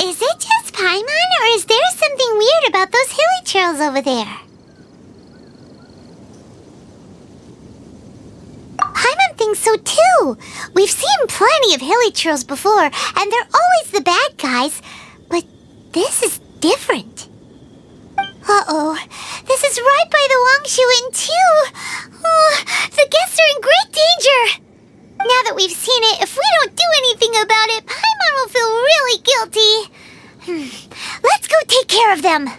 Is it just Paimon, or is there something weird about those hilly trails over there? Paimon thinks so too. We've seen plenty of hilly trails before, and they're always the bad guys. But this is different. Uh-oh. This is right by the Wangshu Inn too. Oh, the guests are in great danger. Now that we've seen it, if we don't do anything about it, Paimon will feel really guilty. Let's go take care of them.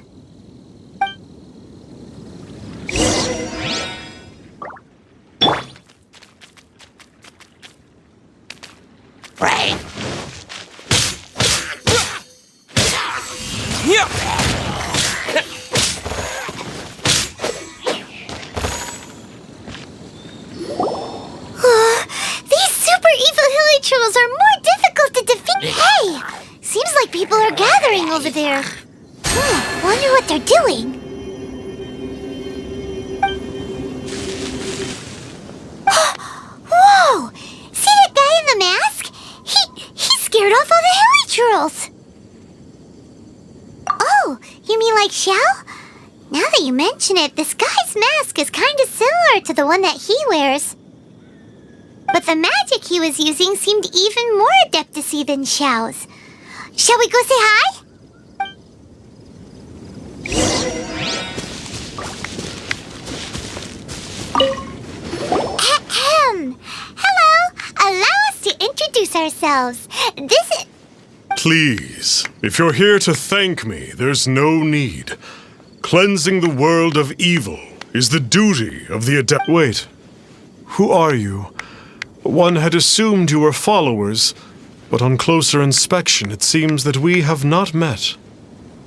Right. These super evil hilly trolls are more difficult to defeat. Hey! Seems like people are gathering over there. Wonder what they're doing. Whoa! See that guy in the mask? He scared off all the hilly trolls. Oh, you mean like Xiao? Now that you mention it, this guy's mask is kind of similar to the one that he wears. But the magic he was using seemed even more adeptus-y than Xiao's. Shall we go say hi? Ahem. Hello. Allow us to introduce ourselves. This is... Please, if you're here to thank me, there's no need. Cleansing the world of evil is the duty of the adept. Wait, who are you? One had assumed you were followers, but on closer inspection, it seems that we have not met.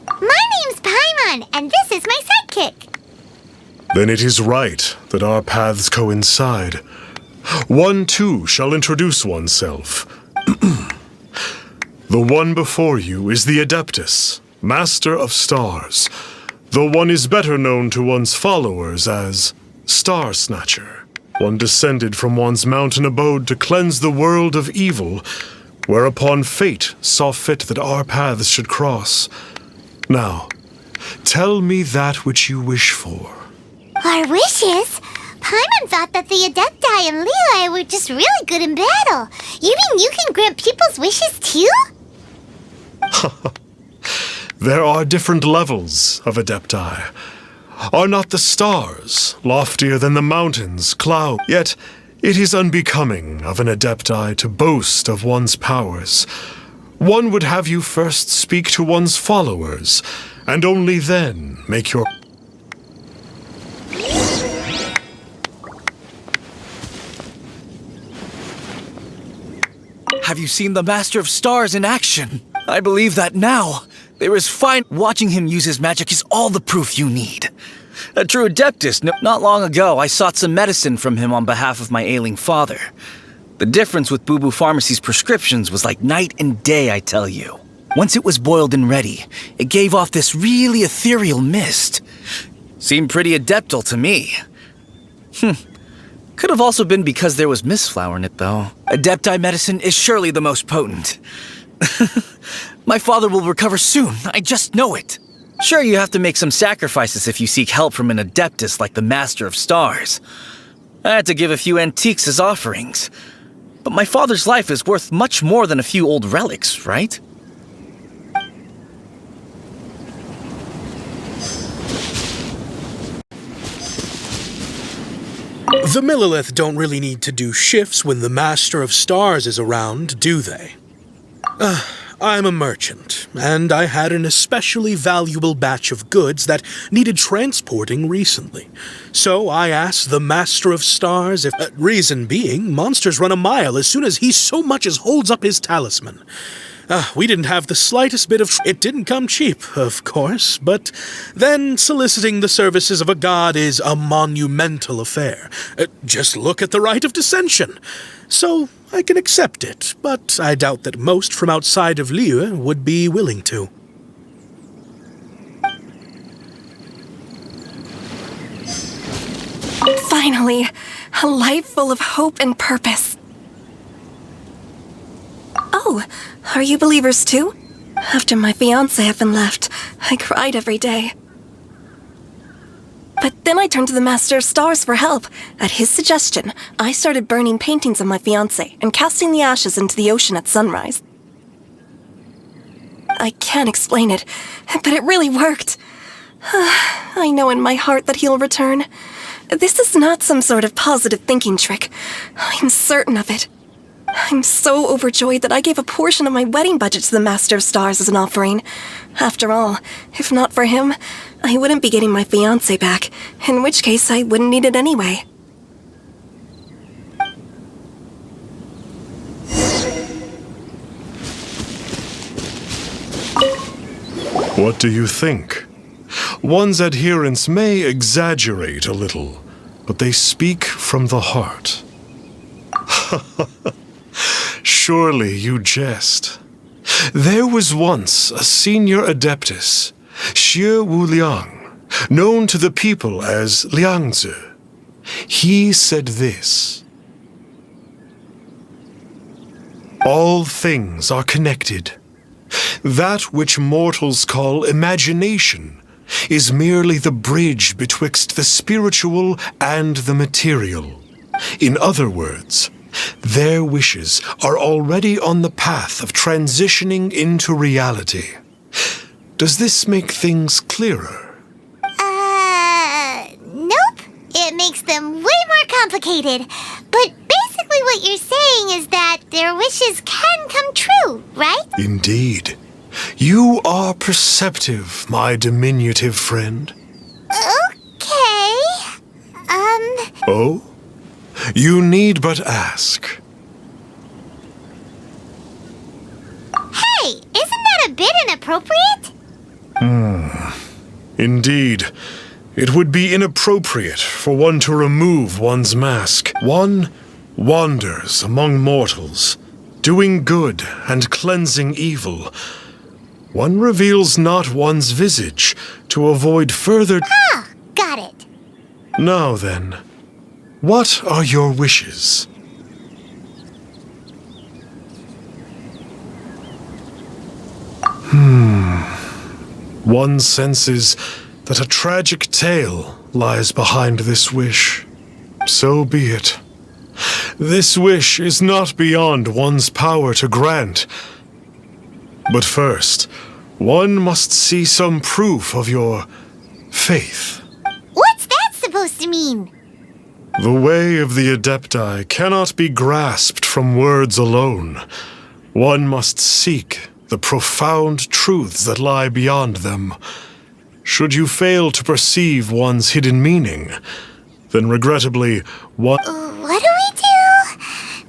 My name's Paimon, and this is my sidekick. Then it is right that our paths coincide. One too shall introduce oneself. The one before you is the Adeptus, Master of Stars, though one is better known to one's followers as Star Snatcher. One descended from one's mountain abode to cleanse the world of evil, whereupon fate saw fit that our paths should cross. Now, tell me that which you wish for. Our wishes? Paimon thought that the Adepti and Leela were just really good in battle. You mean you can grant people's wishes too? There are different levels of Adepti. Are not the stars loftier than the mountains, cloud? Yet it is unbecoming of an Adepti to boast of one's powers. One would have you first speak to one's followers, and only then make your... Have you seen the Master of Stars in action? I believe that now. There is fine. Watching him use his magic is all the proof you need. A true Adeptus. Not long ago, I sought some medicine from him on behalf of my ailing father. The difference with Boo Boo Pharmacy's prescriptions was like night and day, I tell you. Once it was boiled and ready, it gave off this really ethereal mist. Seemed pretty adeptal to me. Could have also been because there was mistflower in it, though. Adepti medicine is surely the most potent. My father will recover soon, I just know it. Sure, you have to make some sacrifices if you seek help from an Adeptus like the Master of Stars. I had to give a few antiques as offerings. But my father's life is worth much more than a few old relics, right? The Millilith don't really need to do shifts when the Master of Stars is around, do they? I'm a merchant, and I had an especially valuable batch of goods that needed transporting recently. So I asked the Master of Stars if... reason being, monsters run a mile as soon as he so much as holds up his talisman. We didn't have the slightest bit of... It didn't come cheap, of course, but then soliciting the services of a god is a monumental affair. Just look at the Rite of Dissension. So I can accept it, but I doubt that most from outside of Liyue would be willing to. Finally, a life full of hope and purpose. Oh, Oh, are you believers too? After my fiancé had been left, I cried every day. But then I turned to the Master of Stars for help. At his suggestion, I started burning paintings of my fiancé and casting the ashes into the ocean at sunrise. I can't explain it, but it really worked. I know in my heart that he'll return. This is not some sort of positive thinking trick. I'm certain of it. I'm so overjoyed that I gave a portion of my wedding budget to the Master of Stars as an offering. After all, if not for him, I wouldn't be getting my fiancé back, in which case I wouldn't need it anyway. What do you think? One's adherents may exaggerate a little, but they speak from the heart. Surely you jest. There was once a senior adeptus, Xie Wuliang, known to the people as Liangzi. He said this: all things are connected. That which mortals call imagination is merely the bridge betwixt the spiritual and the material. In other words, their wishes are already on the path of transitioning into reality. Does this make things clearer? Nope. It makes them way more complicated. But basically what you're saying is that their wishes can come true, right? Indeed. You are perceptive, my diminutive friend. Okay. Oh? You need but ask. Hey, isn't that a bit inappropriate? Indeed. It would be inappropriate for one to remove one's mask. One wanders among mortals, doing good and cleansing evil. One reveals not one's visage to avoid further... Ah, got it. Now then, what are your wishes? One senses that a tragic tale lies behind this wish. So be it. This wish is not beyond one's power to grant. But first, one must see some proof of your faith. What's that supposed to mean? The way of the Adepti cannot be grasped from words alone. One must seek the profound truths that lie beyond them. Should you fail to perceive one's hidden meaning, then regrettably, one... What do we do?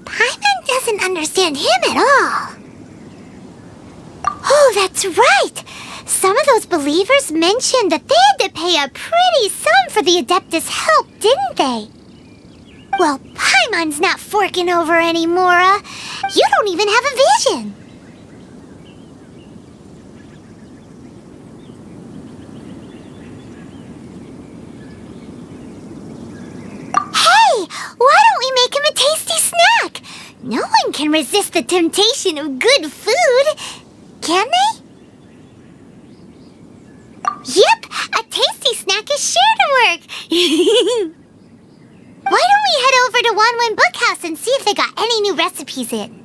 Paimon doesn't understand him at all. Oh, that's right! Some of those believers mentioned that they had to pay a pretty sum for the Adeptus' help, didn't they? Well, Paimon's not forking over anymore. You don't even have a vision. Hey, why don't we make him a tasty snack? No one can resist the temptation of good food, can they? Yep, a tasty snack is sure to work. Why don't we head over to Wanwen Bookhouse and see if they got any new recipes in?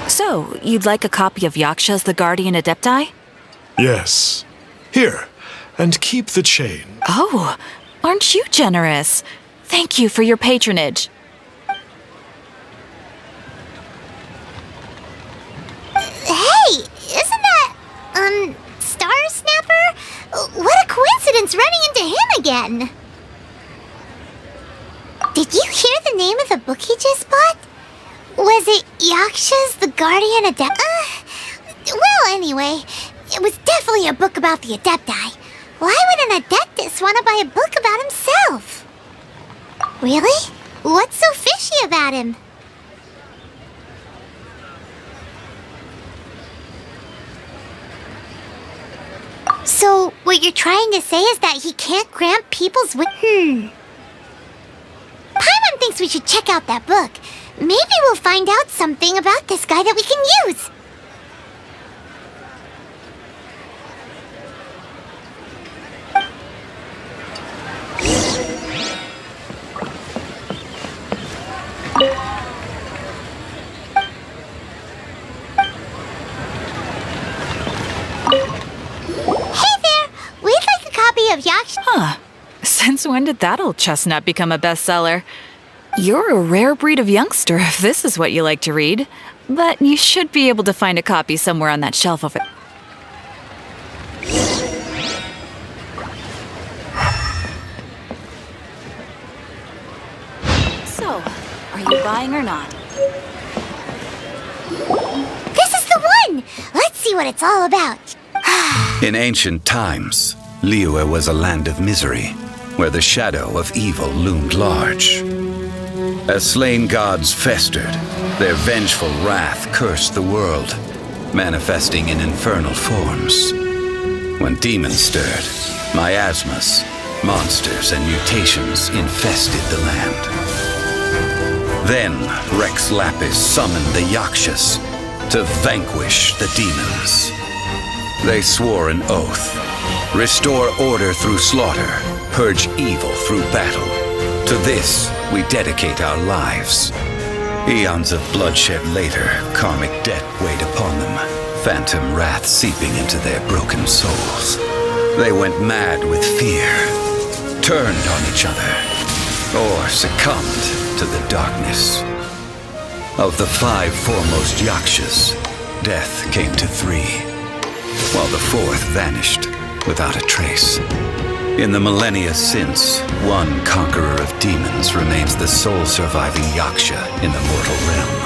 So, you'd like a copy of Yaksha's The Guardian Adepti? Yes. Here, and keep the chain. Oh, aren't you generous? Thank you for your patronage. Hey, isn't that, Star Snapper? What a coincidence running into him again. Did you hear the name of the book he just bought? Was it Yaksha's The Guardian Adept? Well, anyway, it was definitely a book about the Adepti. Why would an Adeptus want to buy a book about himself? Really? What's so fishy about him? So, what you're trying to say is that he can't grant people's Paimon thinks we should check out that book. Maybe we'll find out something about this guy that we can use. Of Yaksh. Huh. Since when did that old chestnut become a bestseller? You're a rare breed of youngster if this is what you like to read. But you should be able to find a copy somewhere on that shelf over... So, are you buying or not? This is the one! Let's see what it's all about. In ancient times, Liyue was a land of misery, where the shadow of evil loomed large. As slain gods festered, their vengeful wrath cursed the world, manifesting in infernal forms. When demons stirred, miasmas, monsters, and mutations infested the land. Then Rex Lapis summoned the Yakshas to vanquish the demons. They swore an oath: restore order through slaughter, purge evil through battle. To this, we dedicate our lives. Eons of bloodshed later, karmic debt weighed upon them, phantom wrath seeping into their broken souls. They went mad with fear, turned on each other, or succumbed to the darkness. Of the 5 foremost Yakshas, death came to 3, while the 4th vanished without a trace. In the millennia since, one conqueror of demons remains the sole surviving Yaksha in the mortal realm.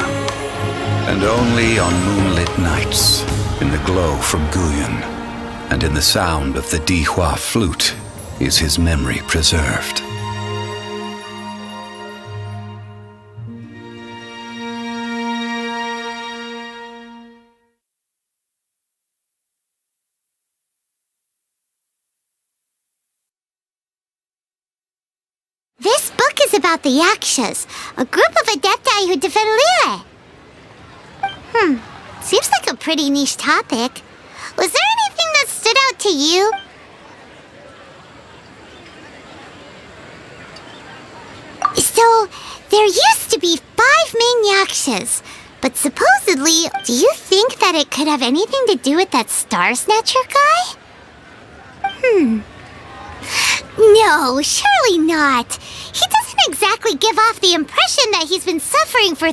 And only on moonlit nights, in the glow from Guyon, and in the sound of the Dihua flute, is his memory preserved. This book is about the Yakshas, a group of Adepti who defend Liyue. Seems like a pretty niche topic. Was there anything that stood out to you? So, there used to be 5 main Yakshas, but supposedly, do you think that it could have anything to do with that Star Snatcher guy? No, surely not. He doesn't exactly give off the impression that he's been suffering for...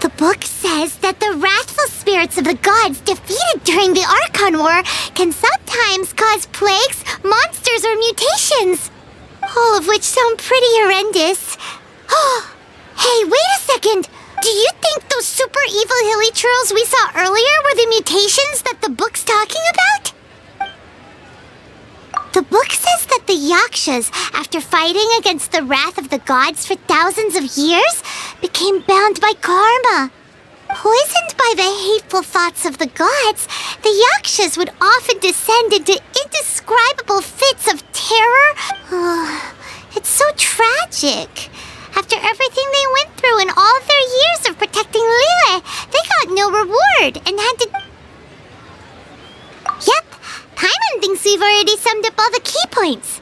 The book says that the wrathful spirits of the gods defeated during the Archon War can sometimes cause plagues, monsters, or mutations. All of which sound pretty horrendous. Hey, wait a second! Do you think those super evil hilly churls we saw earlier were the mutations that the book's talking about? The book says that the Yakshas, after fighting against the wrath of the gods for thousands of years, became bound by karma. Poisoned by the hateful thoughts of the gods, the Yakshas would often descend into indescribable fits of terror. It's so tragic. After everything they went through in all of their years of protecting Liyue, they got no reward and had to... Yep, Paimon thinks we've already summed up all the key points.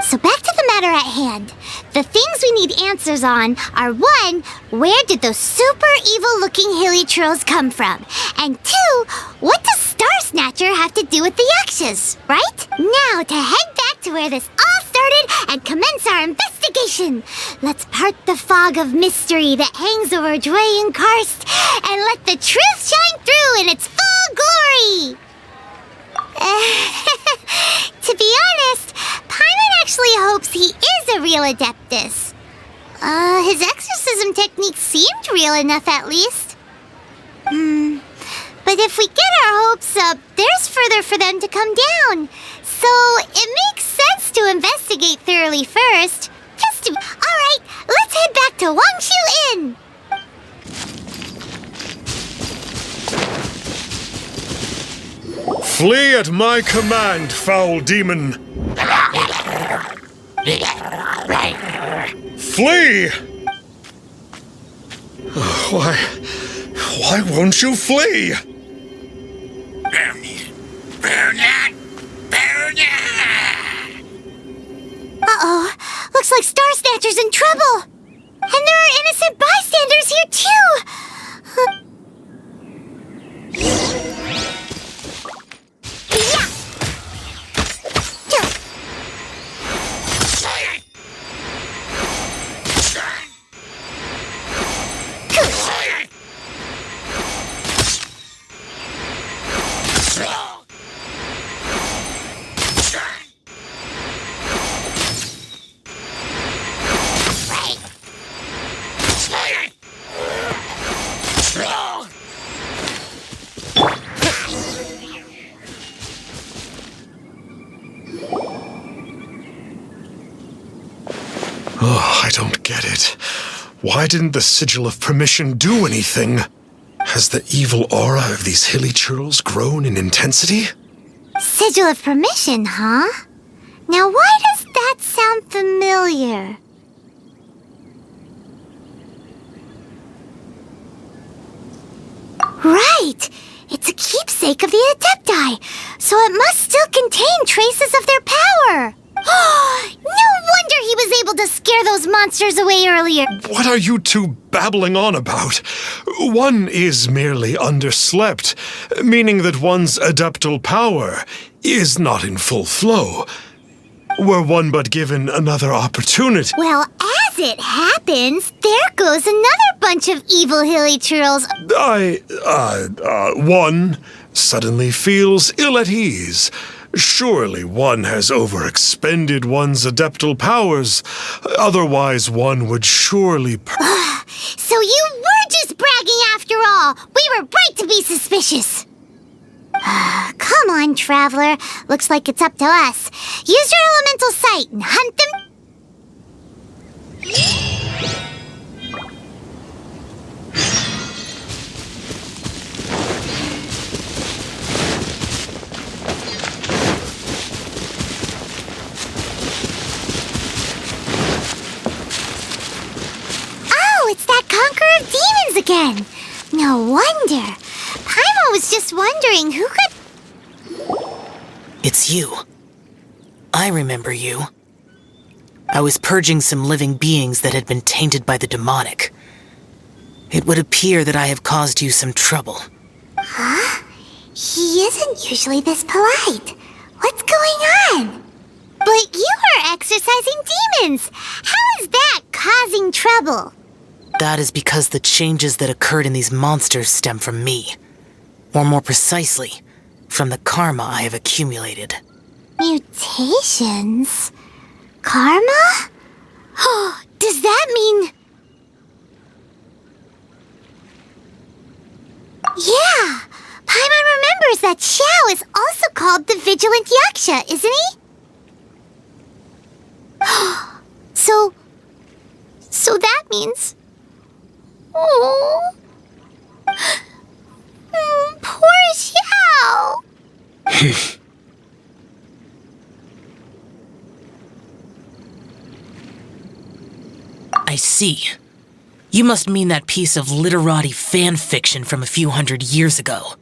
So back to the matter at hand. The things we need answers on are 1, where did those super evil-looking hilly trolls come from? And 2, what does Star Snatcher have to do with the Yakshas, right? Now to head back to where this all started and commence our investigation. Let's part the fog of mystery that hangs over Dwayne Karst and let the truth shine through in its full glory. To be honest, Paimon actually hopes he is a real Adeptus. His exorcism technique seemed real enough at least. But if we get our hopes up, there's further for them to come down. So it makes sense to investigate thoroughly first. Alright, let's head back to Wangshu Inn! Flee at my command, foul demon! Flee! Why won't you flee? Uh-oh, looks like Star Snatcher's in trouble! And there are innocent bystanders here too! Oh, I don't get it. Why didn't the Sigil of Permission do anything? Has the evil aura of these hilly churls grown in intensity? Sigil of Permission, huh? Now why does that sound familiar? Right! It's a keepsake of the Adepti, so it must still contain traces of their power! No wonder he was able to scare those monsters away earlier! What are you two babbling on about? One is merely underslept, meaning that one's adeptal power is not in full flow. Were one but given another opportunity... Well, as it happens, there goes another bunch of evil hilly churls. One suddenly feels ill at ease. Surely one has overexpended one's adeptal powers. Otherwise, one would surely... So you were just bragging after all! We were right to be suspicious! Come on, Traveler. Looks like it's up to us. Use your elemental sight and hunt them... Oh, it's that Conqueror of Demons again! No wonder. Paimon was just wondering who could... It's you. I remember you. I was purging some living beings that had been tainted by the demonic. It would appear that I have caused you some trouble. Huh? He isn't usually this polite. What's going on? But you are exorcising demons! How is that causing trouble? That is because the changes that occurred in these monsters stem from me. Or more precisely, from the karma I have accumulated. Mutations? Karma? Oh, does that mean... Yeah! Paimon remembers that Xiao is also called the Vigilant Yaksha, isn't he? So that means... Oh... Poor Xiao! I see. You must mean that piece of literati fan fiction from a few hundred years ago.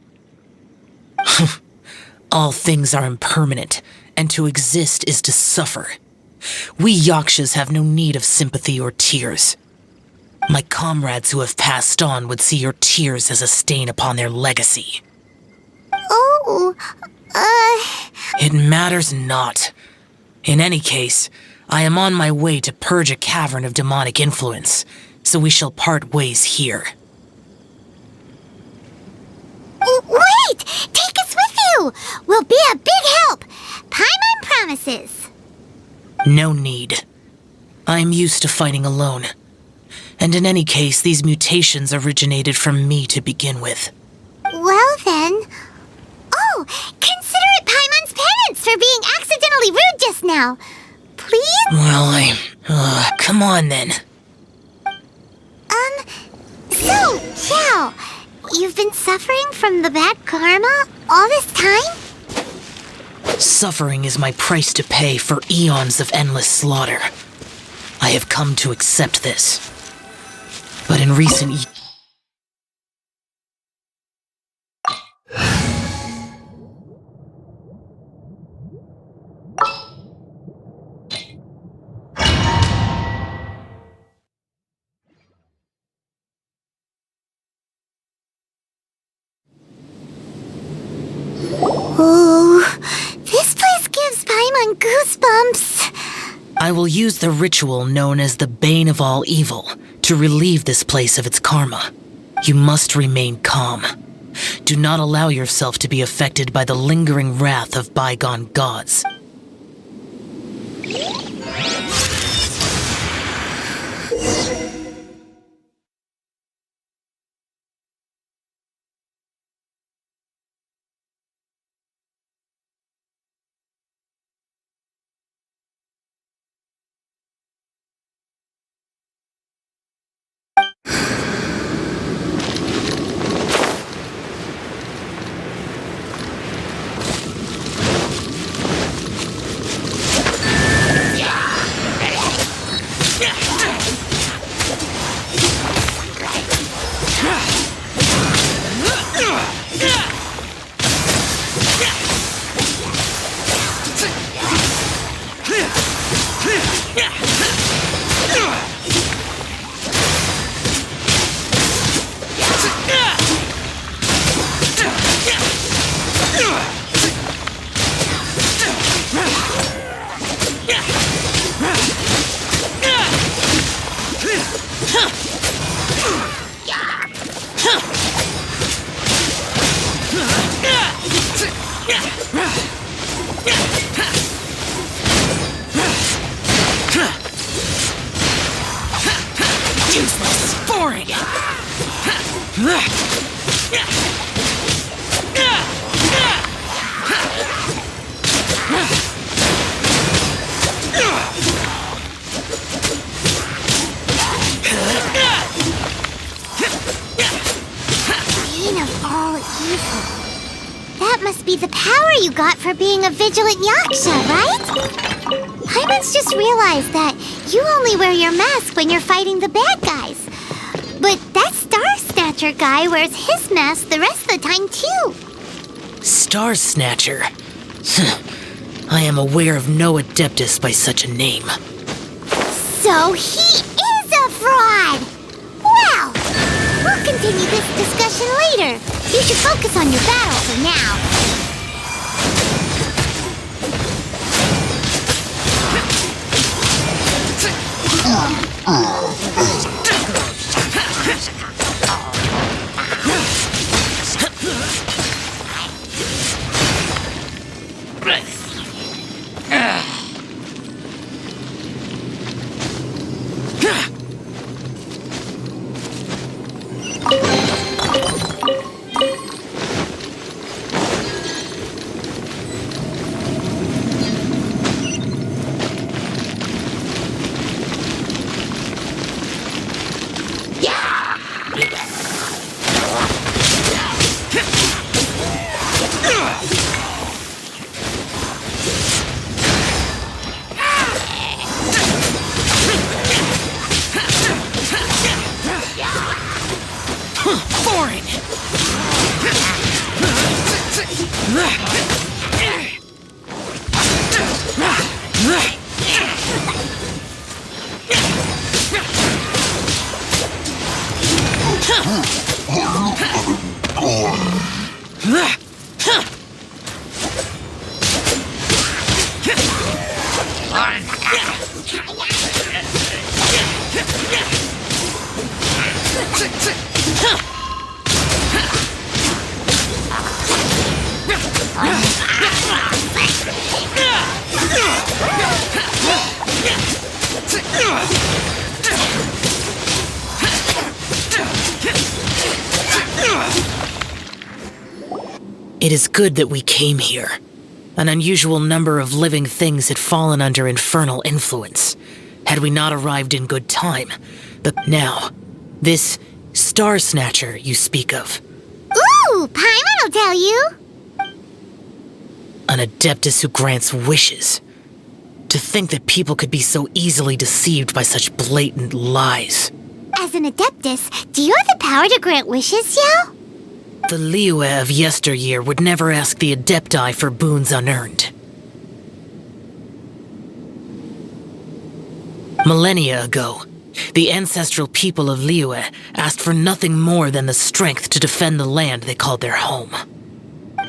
All things are impermanent, and to exist is to suffer. We Yakshas have no need of sympathy or tears. My comrades who have passed on would see your tears as a stain upon their legacy. Oh, It matters not. In any case, I am on my way to purge a cavern of demonic influence, so we shall part ways here. Wait! Take us with you! We'll be a big help! Paimon promises! No need. I am used to fighting alone. And in any case, these mutations originated from me to begin with. Well then... just now. Please? Well, come on then. So, Xiao, you've been suffering from the bad karma all this time? Suffering is my price to pay for eons of endless slaughter. I have come to accept this. But in recent Oh, this place gives Paimon goosebumps. I will use the ritual known as the Bane of All Evil to relieve this place of its karma. You must remain calm. Do not allow yourself to be affected by the lingering wrath of bygone gods. Useless. Boring. Bane of all evil. That must be the power you got for being a vigilant yaksha, right? Paimon's just realized that you only wear your mask when you're fighting the bad guys. But that Star Snatcher guy wears his mask the rest of the time, too. Star Snatcher? I am aware of no Adeptus by such a name. So he is a fraud! Well, we'll continue this discussion later. You should focus on your battle for now. It is good that we came here. An unusual number of living things had fallen under infernal influence, had we not arrived in good time. But now, this Star Snatcher you speak of. Ooh, Paimon will tell you. An Adeptus who grants wishes. To think that people could be so easily deceived by such blatant lies. As an Adeptus, do you have the power to grant wishes, Yao? The Liyue of yesteryear would never ask the Adepti for boons unearned. Millennia ago, the ancestral people of Liyue asked for nothing more than the strength to defend the land they called their home. To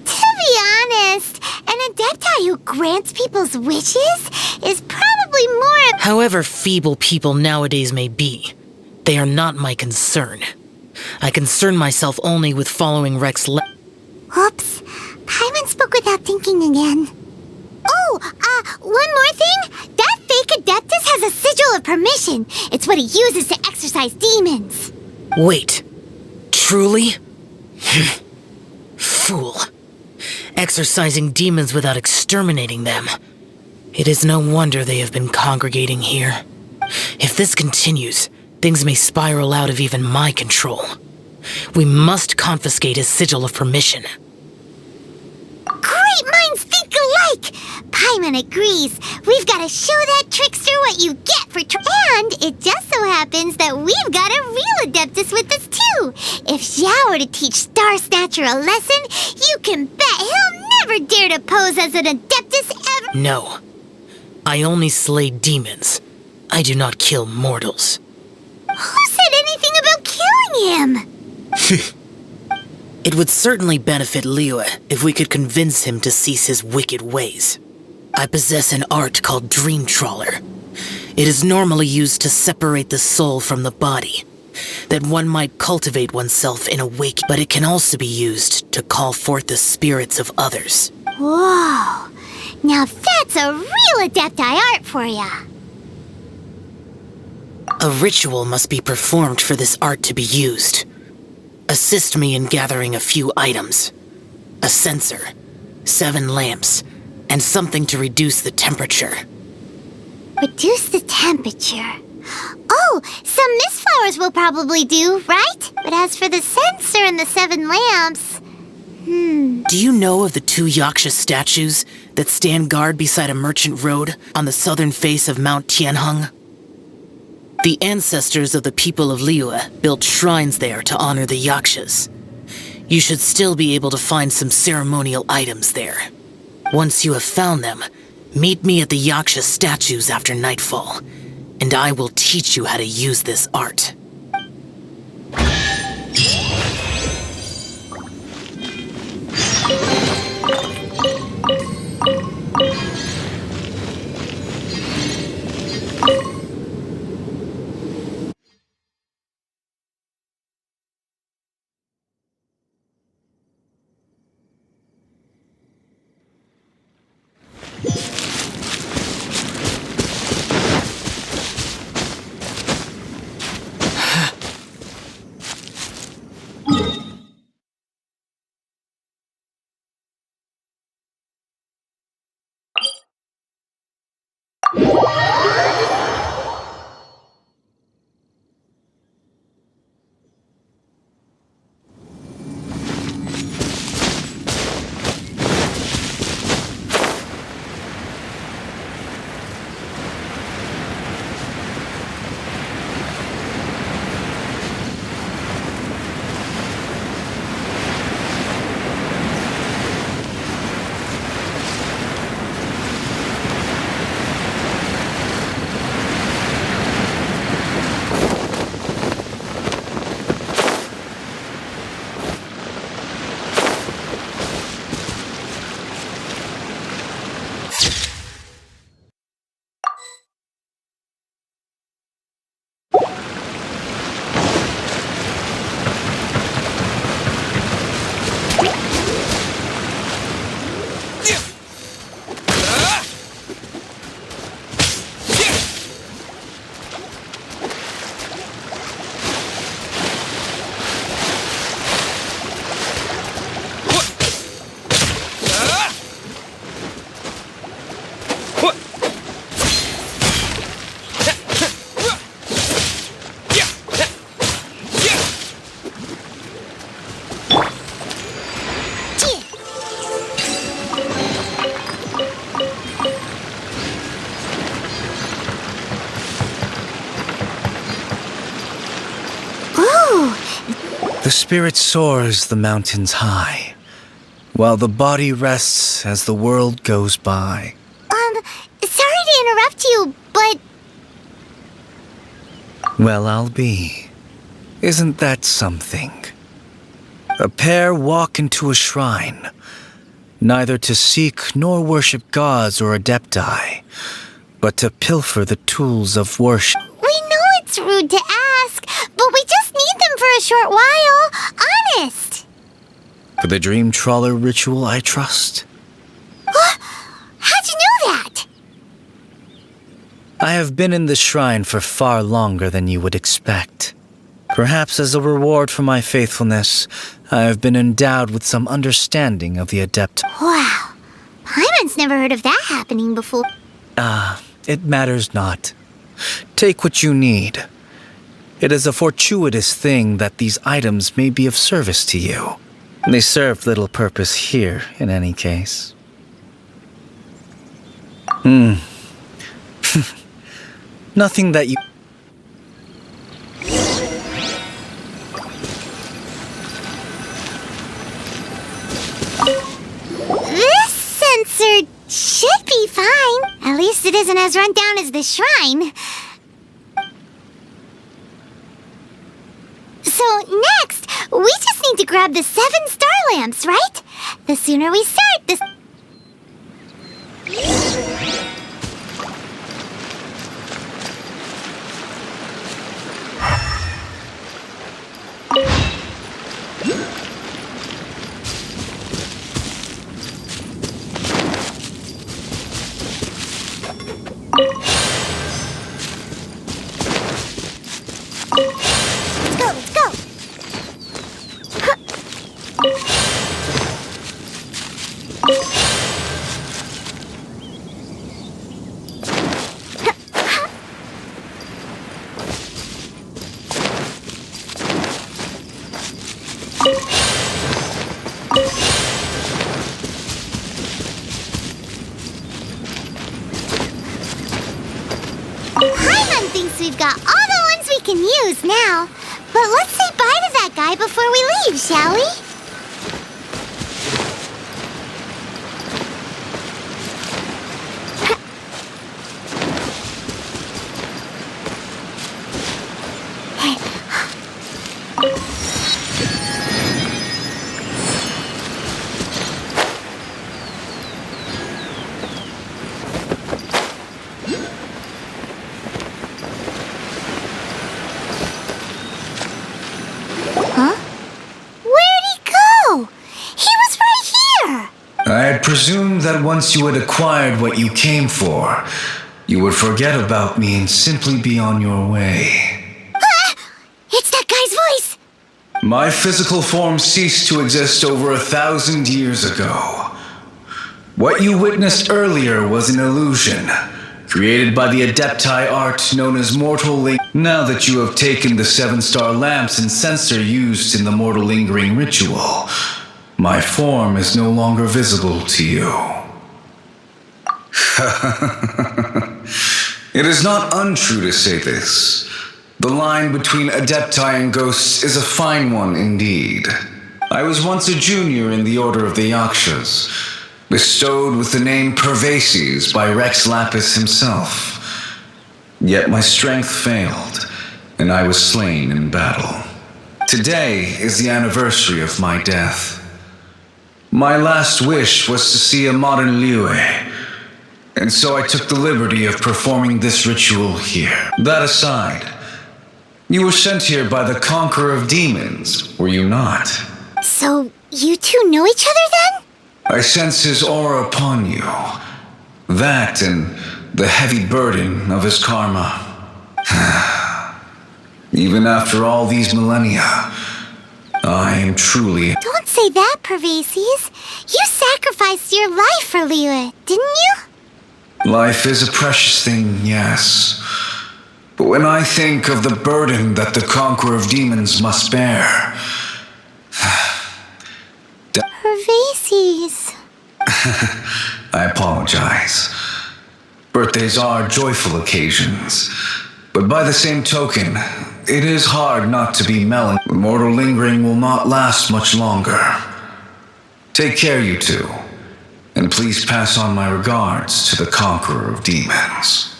be honest, an Adepti who grants people's wishes is probably more... However feeble people nowadays may be, they are not my concern. I concern myself only with following Rex's Whoops. Paimon spoke without thinking again. Oh, one more thing. That fake Adeptus has a sigil of permission. It's what he uses to exorcise demons. Wait. Truly? Fool. Exorcising demons without exterminating them. It is no wonder they have been congregating here. If this continues, things may spiral out of even my control. We must confiscate his sigil of permission. Great minds think alike! Paimon agrees. We've got to show that trickster what you get for And it just so happens that we've got a real Adeptus with us too. If Xiao were to teach Star Snatcher a lesson, you can bet he'll never dare to pose as an Adeptus ever. No. I only slay demons. I do not kill mortals. Who said anything about killing him? It would certainly benefit Liyue if we could convince him to cease his wicked ways. I possess an art called Dream Trawler. It is normally used to separate the soul from the body, that one might cultivate oneself in a wake, but it can also be used to call forth the spirits of others. Whoa! Now that's a real Adepti art for ya! A ritual must be performed for this art to be used. Assist me in gathering a few items. A censer, 7 lamps, and something to reduce the temperature. Reduce the temperature. Oh, some mist flowers will probably do, right? But as for the censer and the 7 lamps... Do you know of the 2 Yaksha statues that stand guard beside a merchant road on the southern face of Mount Tianheng? The ancestors of the people of Liyue built shrines there to honor the Yakshas. You should still be able to find some ceremonial items there. Once you have found them, meet me at the Yaksha statues after nightfall, and I will teach you how to use this art. The spirit soars the mountains high, while the body rests as the world goes by. Sorry to interrupt you, but... Well, I'll be. Isn't that something? A pair walk into a shrine, neither to seek nor worship gods or adepti, but to pilfer the tools of worship. We know it's rude to ask, but we just need them for a short while. Honest. For the Dream Trawler ritual, I trust. How'd you know that? I have been in the shrine for far longer than you would expect. Perhaps as a reward for my faithfulness, I have been endowed with some understanding of the adept. Wow. Paimon's never heard of that happening before. It matters not. Take what you need. It is a fortuitous thing that these items may be of service to you. They serve little purpose here, in any case. Nothing that you... This sensor should be fine. At least it isn't as run down as the shrine. So next, we just need to grab the 7 star lamps, right? The sooner we start, the... Let's go. Paimon thinks we've got all the ones we can use now. But let's say bye to that guy before we leave, shall we? I had presumed that once you had acquired what you came for, you would forget about me and simply be on your way. It's that guy's voice! My physical form ceased to exist over 1,000 years ago. What you witnessed earlier was an illusion, created by the Adepti art known as Mortal Link. Now that you have taken the 7-star lamps and sensor used in the Mortal Lingering ritual, my form is no longer visible to you. It is not untrue to say this. The line between Adepti and ghosts is a fine one indeed. I was once a junior in the Order of the Yakshas, bestowed with the name Pervases by Rex Lapis himself. Yet my strength failed, and I was slain in battle. Today is the anniversary of my death. My last wish was to see a modern Liyue, and so I took the liberty of performing this ritual here. That aside, you were sent here by the Conqueror of Demons, were you not? So, you two know each other then? I sense his aura upon you. That and the heavy burden of his karma. Even after all these millennia, I am truly... Don't say that, Pervases. You sacrificed your life for Liyue, didn't you? Life is a precious thing, yes. But when I think of the burden that the Conqueror of Demons must bear... Pervases. I apologize. Birthdays are joyful occasions, but by the same token, It is hard not to be melancholy. Mortal lingering will not last much longer. Take care, you two. And please pass on my regards to the conqueror of demons.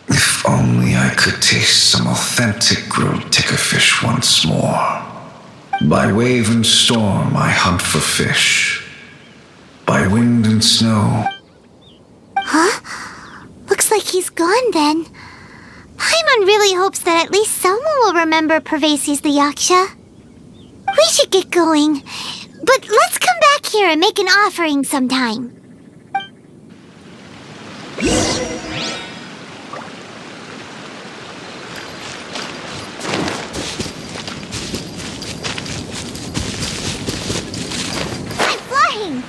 If only I could taste some authentic grilled tickerfish once more. By wave and storm I hunt for fish. By wind and snow. Huh? Looks like he's gone then. Paimon really hopes that at least someone will remember Pervases the Yaksha. We should get going. But let's come back here and make an offering sometime. I'm flying!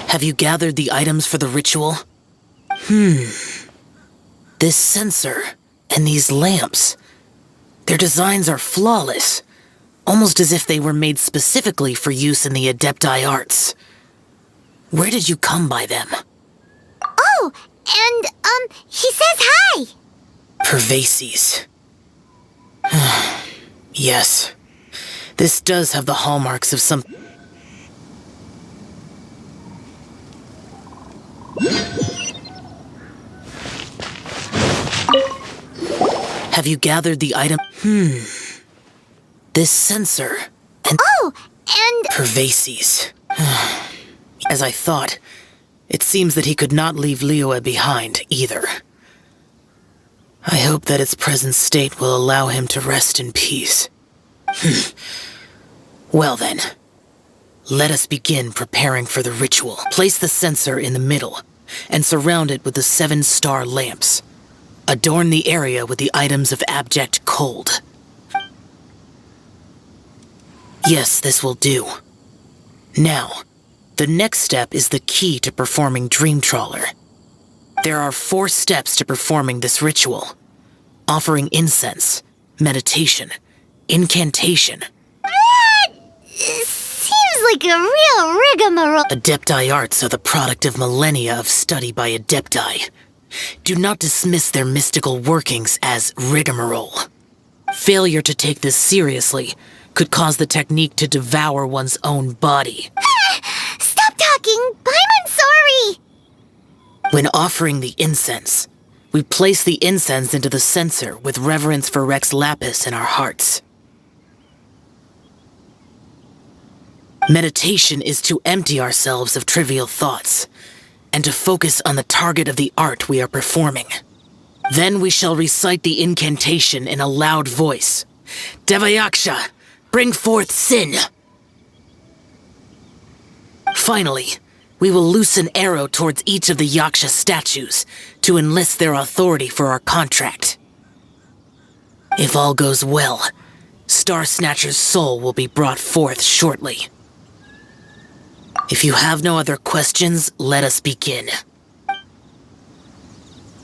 Have you gathered the items for the ritual? This sensor and these lamps. Their designs are flawless, almost as if they were made specifically for use in the Adepti arts. Where did you come by them? Oh, and, he says hi! Pervases. Yes. This does have the hallmarks of some... Have you gathered the item? This sensor and... Oh, and... Pervases. As I thought, it seems that he could not leave Liyue behind, either. I hope that its present state will allow him to rest in peace. Well then, let us begin preparing for the ritual. Place the sensor in the middle, and surround it with the 7-star lamps. Adorn the area with the items of abject cold. Yes, this will do. Now, the next step is the key to performing Dream Trawler. There are 4 steps to performing this ritual. Offering incense, meditation, incantation. That seems like a real rigmarole. Adepti arts are the product of millennia of study by Adepti. Do not dismiss their mystical workings as rigmarole. Failure to take this seriously could cause the technique to devour one's own body. Stop talking! I'm sorry! When offering the incense, we place the incense into the censer with reverence for Rex Lapis in our hearts. Meditation is to empty ourselves of trivial thoughts and to focus on the target of the art we are performing. Then we shall recite the incantation in a loud voice. Devayaksha, bring forth sin! Finally, we will loose an arrow towards each of the Yaksha statues to enlist their authority for our contract. If all goes well, Star Snatcher's soul will be brought forth shortly. If you have no other questions, let us begin.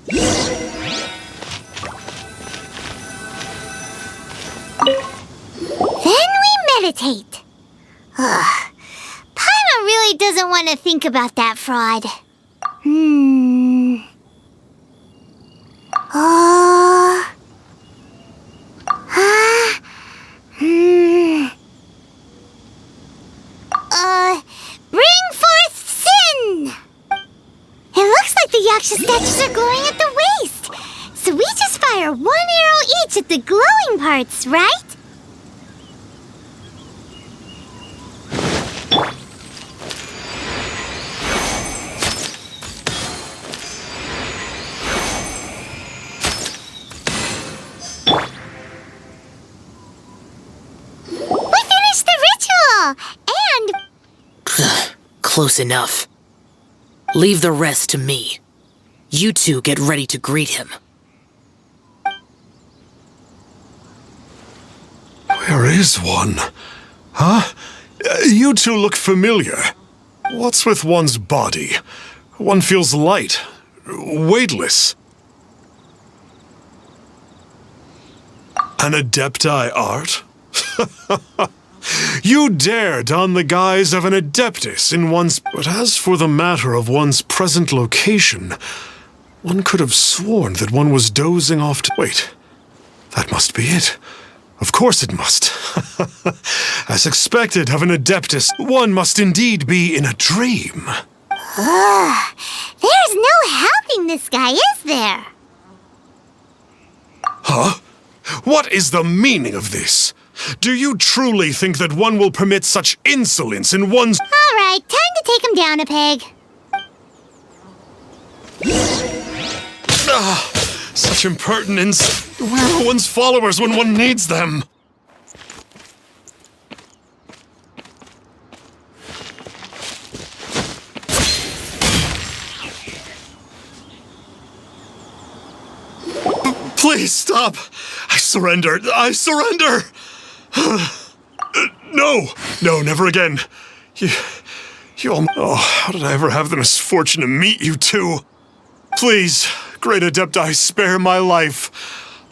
Then we meditate. Ugh. Paimon really doesn't want to think about that fraud. Bring forth sin! It looks like the Yaksha statues are glowing at the waist. So we just fire 1 arrow each at the glowing parts, right? We finished the ritual! And Close enough. Leave the rest to me. You two get ready to greet him. Where is one? Huh? You two look familiar. What's with one's body? One feels light, weightless. An Adepti art? You dare don the guise of an Adeptus in one's... But as for the matter of one's present location, one could have sworn that one was dozing off to... Wait, that must be it. Of course it must. As expected of an Adeptus, one must indeed be in a dream. there's no helping this guy, is there? Huh? What is the meaning of this? Do you truly think that one will permit such insolence in one's... All right, time to take him down a peg. Such impertinence. Where are one's followers when one needs them? Please stop! I surrender! I surrender! No! No, never again. You all... Oh, how did I ever have the misfortune to meet you two? Please, great Adepti, spare my life.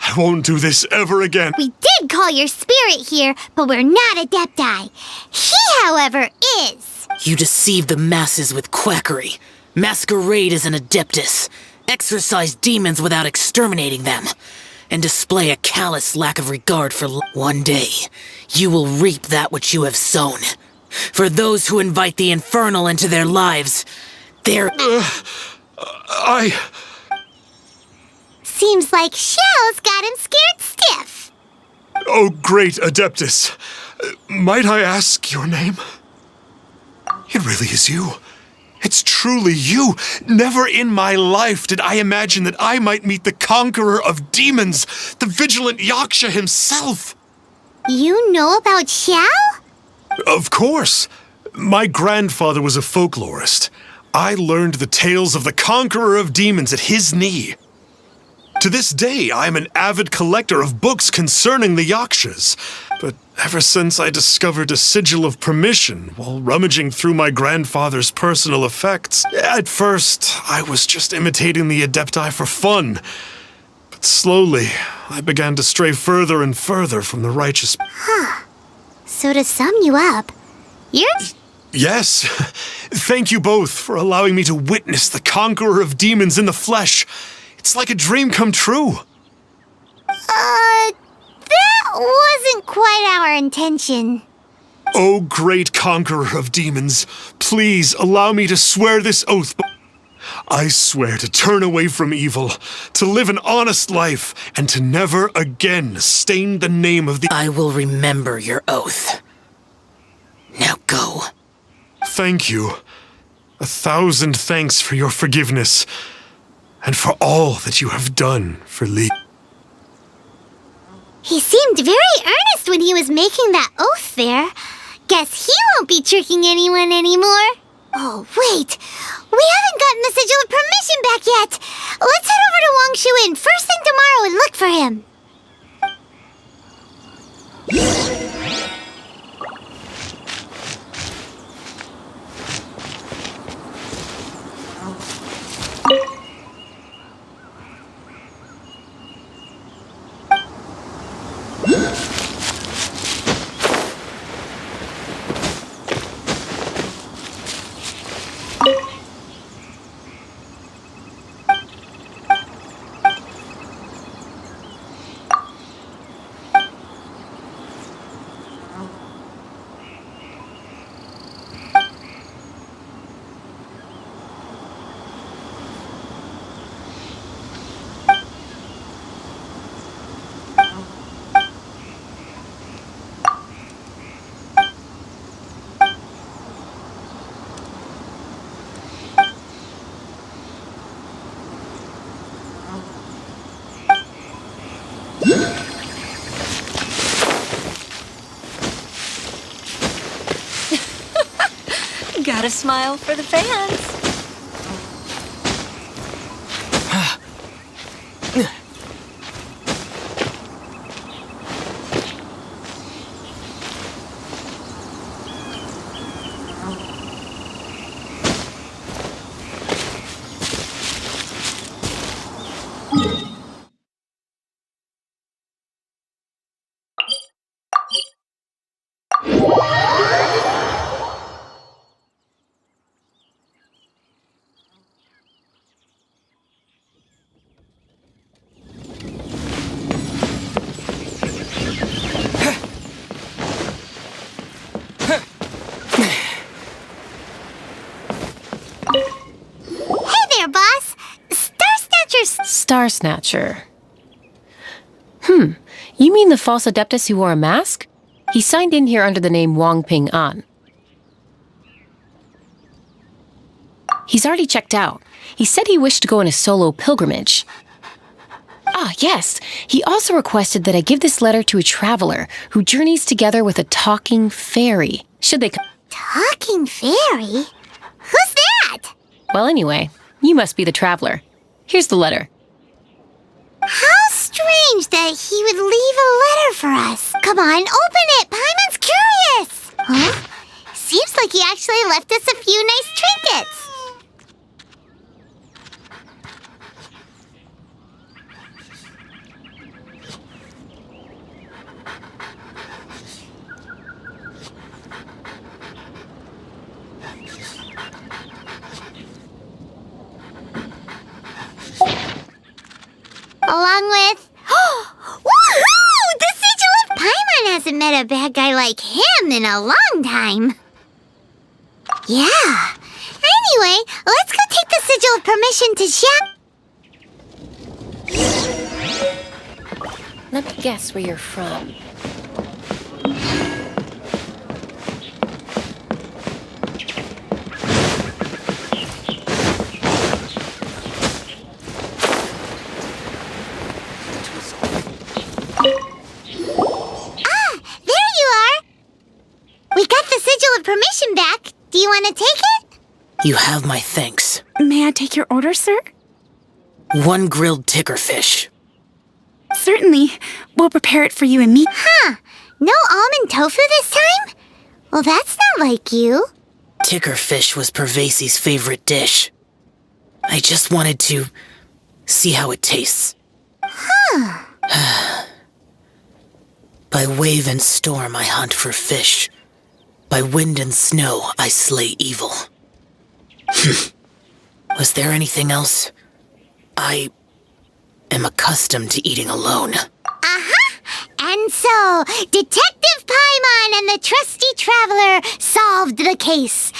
I won't do this ever again. We did call your spirit here, but we're not Adepti. He, however, is. You deceive the masses with quackery. Masquerade as an Adeptus. Exorcise demons without exterminating them. And display a callous lack of regard for... One day, you will reap that which you have sown. For those who invite the infernal into their lives, they're... Seems like Shell's got him scared stiff. Oh, great Adeptus. Might I ask your name? It really is you. It's truly you. Never in my life did I imagine that I might meet the conqueror of demons, the vigilant Yaksha himself. You know about Shell? Of course. My grandfather was a folklorist. I learned the tales of the conqueror of demons at his knee. To this day, I am an avid collector of books concerning the Yakshas. But ever since I discovered a sigil of permission while rummaging through my grandfather's personal effects. At first, I was just imitating the Adepti for fun. But slowly, I began to stray further and further from the righteous... So to sum you up, you're... Yes. Thank you both for allowing me to witness the conqueror of demons in the flesh. It's like a dream come true. That wasn't quite our intention. O great conqueror of demons, please allow me to swear this oath. I swear to turn away from evil, to live an honest life, and to never again stain the name of the... I will remember your oath. Now go. Thank you. 1,000 thanks for your forgiveness, and for all that you have done for Lee. He seemed very earnest when he was making that oath there. Guess he won't be tricking anyone anymore. Oh, wait. We haven't gotten the sigil of permission back yet. Let's head over to Wangshu Inn first thing tomorrow and look for him. Got a smile for the fans. Star Snatcher. You mean the false Adeptus who wore a mask? He signed in here under the name Wang Ping An. He's already checked out. He said he wished to go on a solo pilgrimage. Ah, yes. He also requested that I give this letter to a traveler who journeys together with a talking fairy. Should they come? Talking fairy? Who's that? Well, anyway, you must be the traveler. Here's the letter. How strange that he would leave a letter for us. Come on, open it. Paimon's curious. Huh? Seems like he actually left us a few nice trinkets. Along with... Woohoo! The sigil of Paimon hasn't met a bad guy like him in a long time. Yeah. Anyway, let's go take the sigil of permission to Let me guess where you're from. permission back. Do you want to take it? You have my thanks. May I take your order, sir? 1 grilled ticker fish. Certainly. We'll prepare it for you and me. Huh. No almond tofu this time? Well, that's not like you. Ticker fish was Pervasi's favorite dish. I just wanted to see how it tastes. By wave and storm I hunt for fish. By wind and snow I slay evil. Was there anything else? I am accustomed to eating alone. And so, Detective Paimon and the trusty traveler solved the case.